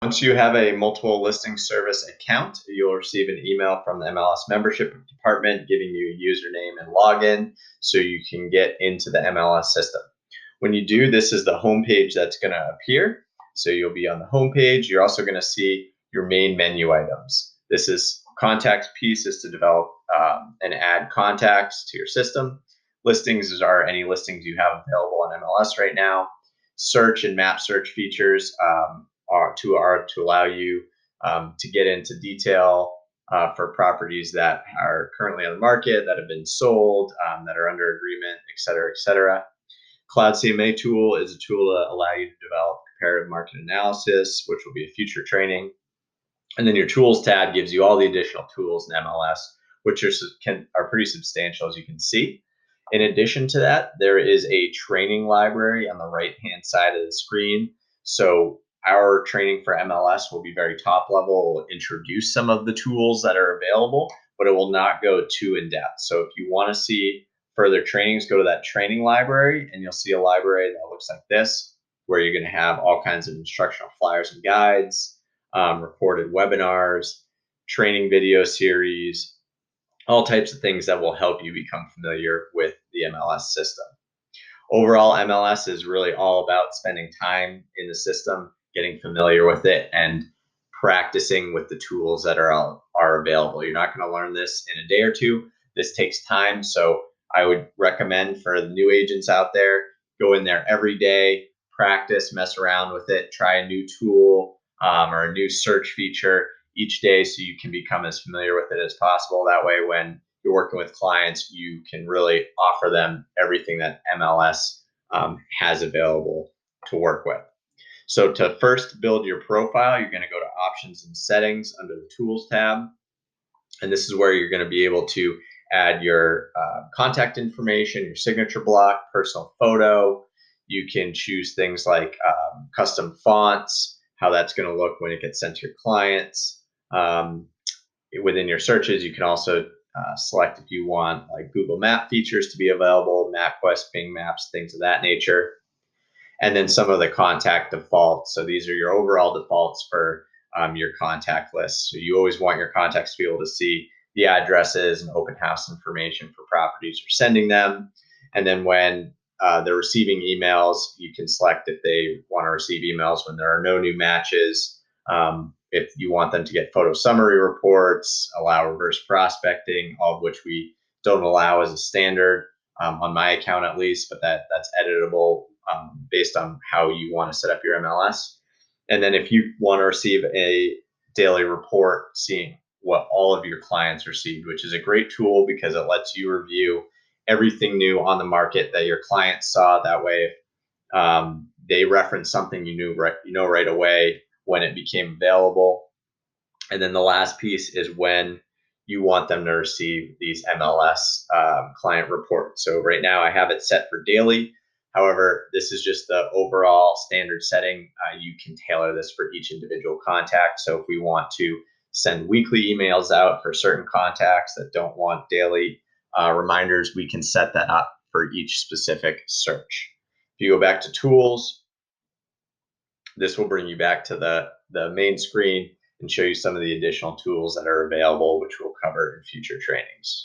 Once you have a multiple listing service account, you'll receive an email from the MLS membership department giving you a username and login so you can get into the MLS system. When you do, this is the home page that's going to appear. So you'll be on the home page. You're also going to see your main menu items. This is contacts piece is to develop and add contacts to your system. Listings are any listings you have available on MLS right now. Search and map search features are to allow you to get into detail for properties that are currently on the market, that have been sold, that are under agreement, et cetera, et cetera. Cloud CMA tool is a tool to allow you to develop comparative market analysis, which will be a future training. And then your tools tab gives you all the additional tools in MLS, which are pretty substantial, as you can see. In addition to that, there is a training library on the right-hand side of the screen. So our training for MLS will be very top level. It will introduce some of the tools that are available, but it will not go too in depth. So if you want to see further trainings, go to that training library and you'll see a library that looks like this, where you're going to have all kinds of instructional flyers and guides, recorded webinars, training video series, all types of things that will help you become familiar with the MLS system. Overall, MLS is really all about spending time in the system, getting familiar with it, and practicing with the tools that are available. You're not going to learn this in a day or two. This takes time, so I would recommend for the new agents out there, go in there every day, practice, mess around with it, try a new tool or a new search feature each day so you can become as familiar with it as possible. That way, when you're working with clients, you can really offer them everything that MLS has available to work with. So to first build your profile, you're going to go to options and settings under the tools tab. And this is where you're going to be able to add your contact information, your signature block, personal photo. You can choose things like custom fonts, how that's going to look when it gets sent to your clients. Within your searches, you can also select if you want like Google Map features to be available, MapQuest, Bing Maps, things of that nature. And then some of the contact defaults. So these are your overall defaults for your contact list. So you always want your contacts to be able to see the addresses and open house information for properties you're sending them. And then when they're receiving emails, you can select if they want to receive emails when there are no new matches. If you want them to get photo summary reports, allow reverse prospecting, all of which we don't allow as a standard on my account at least, but that's editable based on how you want to set up your MLS. And then if you want to receive a daily report seeing what all of your clients received, which is a great tool because it lets you review everything new on the market that your clients saw. That way, if they reference something, you know right away when it became available. And then the last piece is when you want them to receive these MLS client reports. So right now I have it set for daily. However, this is just the overall standard setting. You can tailor this for each individual contact. So if we want to send weekly emails out for certain contacts that don't want daily reminders, we can set that up for each specific search. If you go back to tools, this will bring you back to the main screen and show you some of the additional tools that are available, which we'll cover in future trainings.